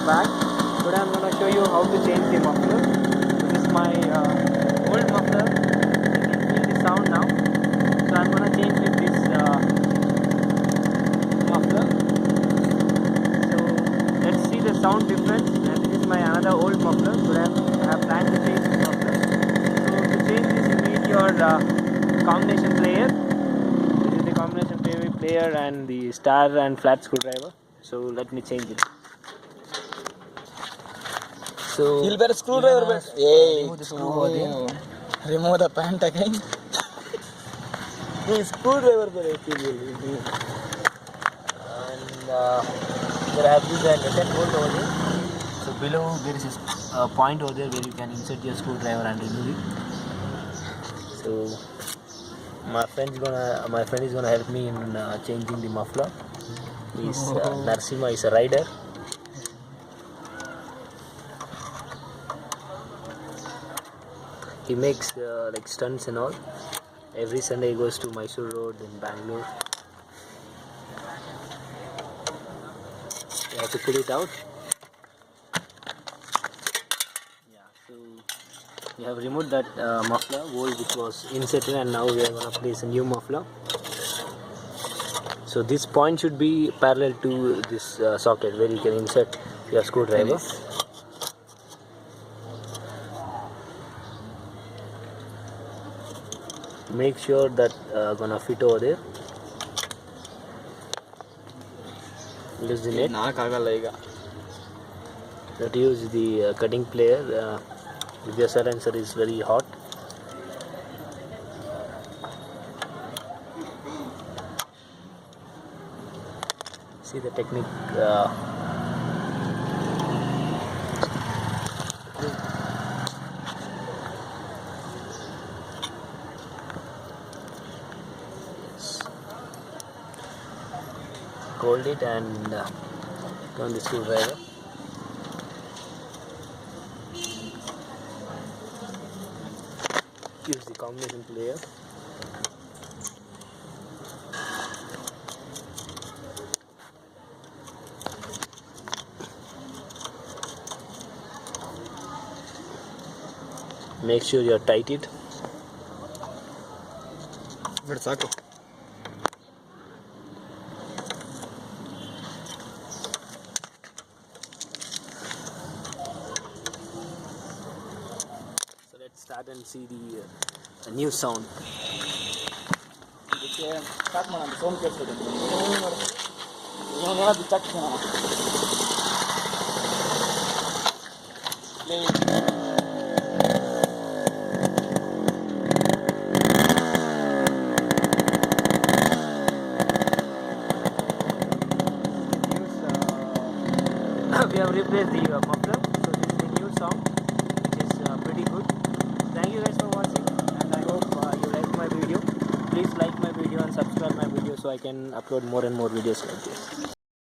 back. Today I'm going to show you how to change the muffler. This is my old muffler. You can feel the sound now. So I'm going to change with this muffler. So let's see the sound difference. And this is my another old muffler. Today I have planned to change the muffler. So to change this, you need your combination player. This is the combination player and the star and flat screwdriver. So let me change it. So you'll better screwdriver. remove the screw over there. Remove the pant again. Screwdriver and there I have used a nut and bolt over there. So below there is a point over there where you can insert your screwdriver and remove it. So my friend is gonna help me in changing the muffler. He's Narsima is a rider. He makes like stunts and all. Every Sunday he goes to Mysore Road in Bangalore. You have to pull it out. Yeah, so we have removed that muffler hole which was inserted, and now we are going to place a new muffler. So this point should be parallel to this socket where you can insert your screwdriver. Make sure that gonna fit over there. Loosen it. That use the cutting plier if your silencer is very hot. See the technique. Hold it and turn the screwdriver. Use the combination player. Make sure you tight it. So let's start and see the new sound. Start sound we have replaced the muffler, so this is the new sound, which is pretty good. Thank you guys for watching, and I hope you like my video. Please like my video and subscribe my video so I can upload more and more videos like this.